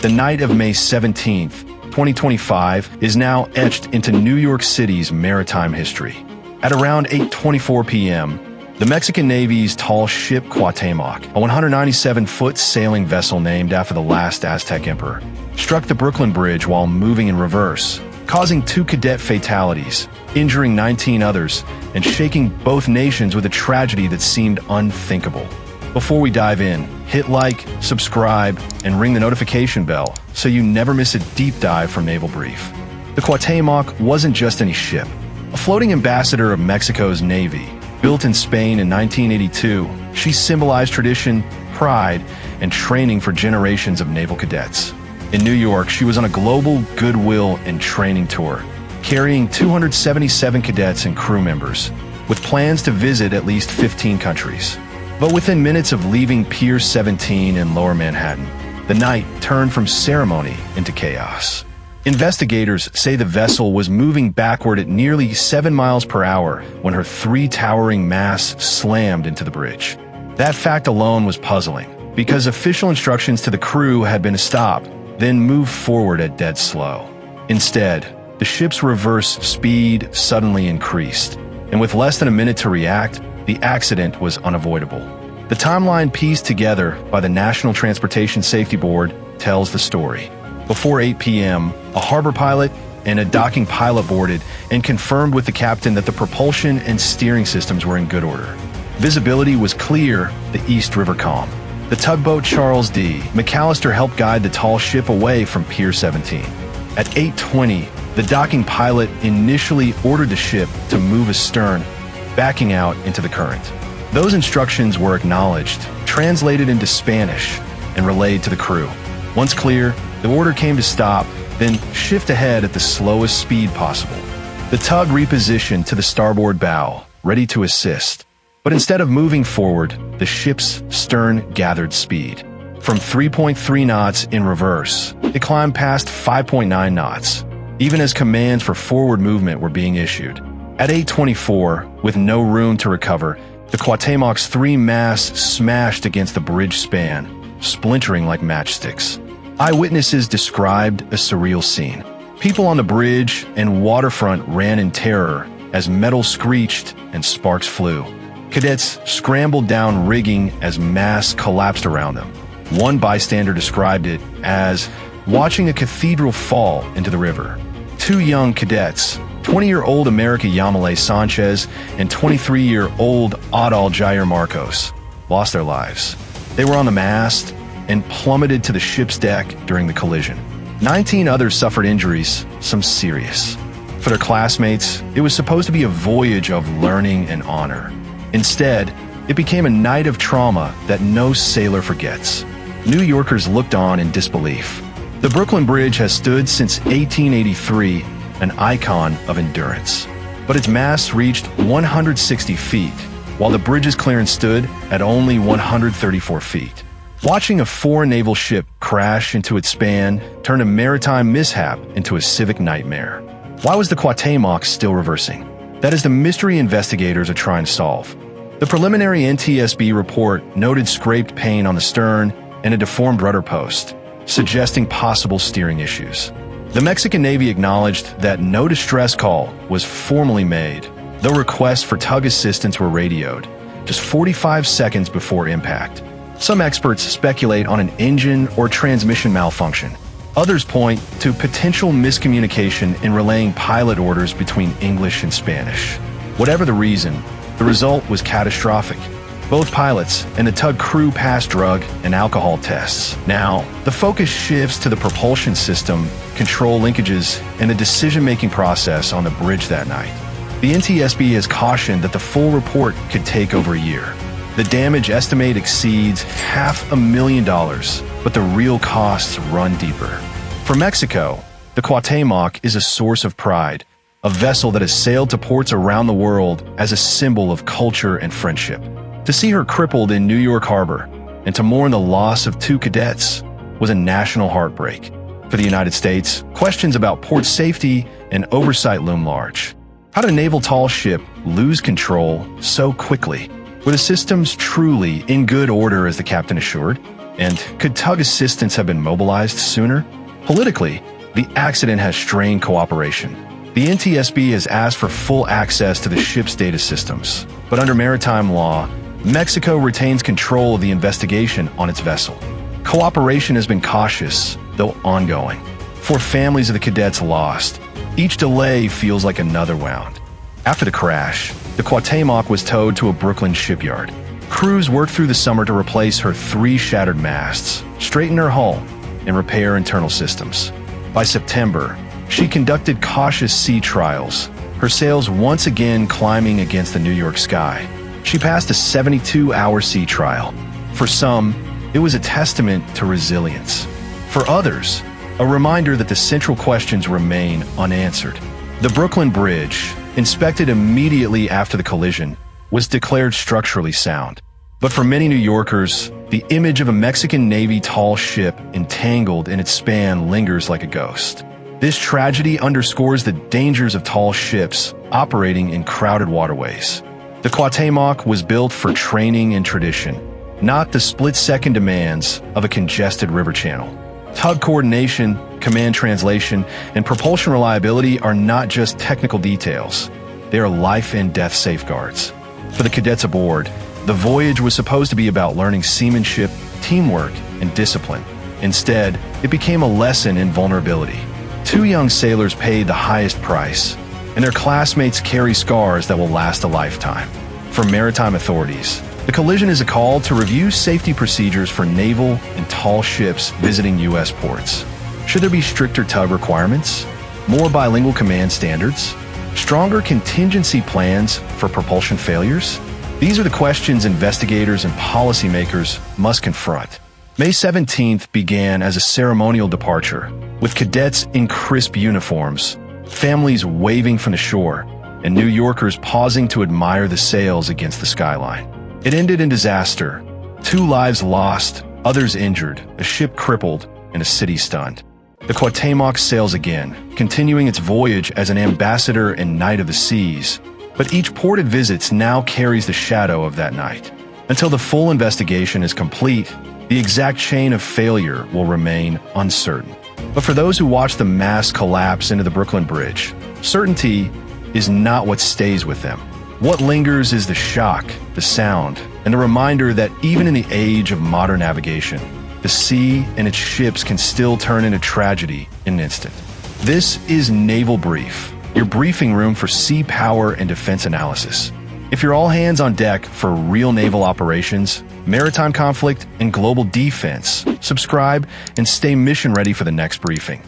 The night of May 17th, 2025 is now etched into New York City's maritime history. At around 8:24 p.m., the Mexican Navy's tall ship Cuauhtémoc, a 197-foot sailing vessel named after the last Aztec emperor, struck the Brooklyn Bridge while moving in reverse, causing 2 cadet fatalities, injuring 19 others, and shaking both nations with a tragedy that seemed unthinkable. Before we dive in, hit like, subscribe, and ring the notification bell so you never miss a deep dive from Naval Brief. The Cuauhtémoc wasn't just any ship. A floating ambassador of Mexico's Navy, built in Spain in 1982, she symbolized tradition, pride, and training for generations of naval cadets. In New York, she was on a global goodwill and training tour, carrying 277 cadets and crew members, with plans to visit at least 15 countries. But within minutes of leaving Pier 17 in Lower Manhattan, the night turned from ceremony into chaos. Investigators say the vessel was moving backward at nearly 7 miles per hour when her 3 towering masts slammed into the bridge. That fact alone was puzzling, because official instructions to the crew had been to stop, then move forward at dead slow. Instead, the ship's reverse speed suddenly increased, and with less than a minute to react, the accident was unavoidable. The timeline pieced together by the National Transportation Safety Board tells the story. Before 8 p.m., a harbor pilot and a docking pilot boarded and confirmed with the captain that the propulsion and steering systems were in good order. Visibility was clear, the East River calm. The tugboat Charles D. McAllister helped guide the tall ship away from Pier 17. At 8:20, the docking pilot initially ordered the ship to move astern, backing out into the current. Those instructions were acknowledged, translated into Spanish, and relayed to the crew. Once clear, the order came to stop, then shift ahead at the slowest speed possible. The tug repositioned to the starboard bow, ready to assist. But instead of moving forward, the ship's stern gathered speed. From 3.3 knots in reverse, it climbed past 5.9 knots, even as commands for forward movement were being issued. At 8:24, with no room to recover, the Cuauhtémoc's 3 masts smashed against the bridge span, splintering like matchsticks. Eyewitnesses described a surreal scene. People on the bridge and waterfront ran in terror as metal screeched and sparks flew. Cadets scrambled down rigging as masts collapsed around them. One bystander described it as watching a cathedral fall into the river. 2 young cadets, 20-year-old America Yamile Sanchez and 23-year-old Adal Jair Marcos, lost their lives. They were on the mast and plummeted to the ship's deck during the collision. 19 others suffered injuries, some serious. For their classmates, it was supposed to be a voyage of learning and honor. Instead, it became a night of trauma that no sailor forgets. New Yorkers looked on in disbelief. The Brooklyn Bridge has stood since 1883, an icon of endurance. But its masts reached 160 feet, while the bridge's clearance stood at only 134 feet. Watching a foreign naval ship crash into its span turned a maritime mishap into a civic nightmare. Why was the Cuauhtémoc still reversing? That is the mystery investigators are trying to solve. The preliminary NTSB report noted scraped paint on the stern and a deformed rudder post, suggesting possible steering issues. The Mexican Navy acknowledged that no distress call was formally made, though requests for tug assistance were radioed, just 45 seconds before impact. Some experts speculate on an engine or transmission malfunction. Others point to potential miscommunication in relaying pilot orders between English and Spanish. Whatever the reason, the result was catastrophic. Both pilots and the tug crew passed drug and alcohol tests. Now, the focus shifts to the propulsion system, control linkages, and the decision-making process on the bridge that night. The NTSB has cautioned that the full report could take over a year. The damage estimate exceeds $500,000, but the real costs run deeper. For Mexico, the Cuauhtémoc is a source of pride, a vessel that has sailed to ports around the world as a symbol of culture and friendship. To see her crippled in New York Harbor and to mourn the loss of 2 cadets was a national heartbreak. For the United States, questions about port safety and oversight loom large. How did a naval tall ship lose control so quickly? Were the systems truly in good order, as the captain assured? And could tug assistance have been mobilized sooner? Politically, the accident has strained cooperation. The NTSB has asked for full access to the ship's data systems, but under maritime law, Mexico retains control of the investigation on its vessel. Cooperation has been cautious, though ongoing. For families of the cadets lost, each delay feels like another wound. After the crash, the Cuauhtémoc was towed to a Brooklyn shipyard. Crews worked through the summer to replace her 3 shattered masts, straighten her hull, and repair internal systems. By September, she conducted cautious sea trials, her sails once again climbing against the New York sky. She passed a 72-hour sea trial. For some, it was a testament to resilience. For others, a reminder that the central questions remain unanswered. The Brooklyn Bridge, inspected immediately after the collision, was declared structurally sound. But for many New Yorkers, the image of a Mexican Navy tall ship entangled in its span lingers like a ghost. This tragedy underscores the dangers of tall ships operating in crowded waterways. The Cuauhtémoc was built for training and tradition, not the split-second demands of a congested river channel. Tug coordination, command translation, and propulsion reliability are not just technical details. They are life and death safeguards. For the cadets aboard, the voyage was supposed to be about learning seamanship, teamwork, and discipline. Instead, it became a lesson in vulnerability. 2 young sailors paid the highest price, and their classmates carry scars that will last a lifetime. For maritime authorities, the collision is a call to review safety procedures for naval and tall ships visiting U.S. ports. Should there be stricter tug requirements? More bilingual command standards? Stronger contingency plans for propulsion failures? These are the questions investigators and policymakers must confront. May 17th began as a ceremonial departure, with cadets in crisp uniforms, families waving from the shore, and New Yorkers pausing to admire the sails against the skyline. It ended in disaster. 2 lives lost, others injured, a ship crippled, and a city stunned. The Cuauhtémoc sails again, continuing its voyage as an ambassador and knight of the seas, but each port it visits now carries the shadow of that night. Until the full investigation is complete, the exact chain of failure will remain uncertain. But for those who watch the mast collapse into the Brooklyn Bridge, certainty is not what stays with them. What lingers is the shock, the sound, and the reminder that even in the age of modern navigation, the sea and its ships can still turn into tragedy in an instant. This is Naval Brief, your briefing room for sea power and defense analysis. If you're all hands on deck for real naval operations, maritime conflict, and global defense, subscribe and stay mission ready for the next briefing.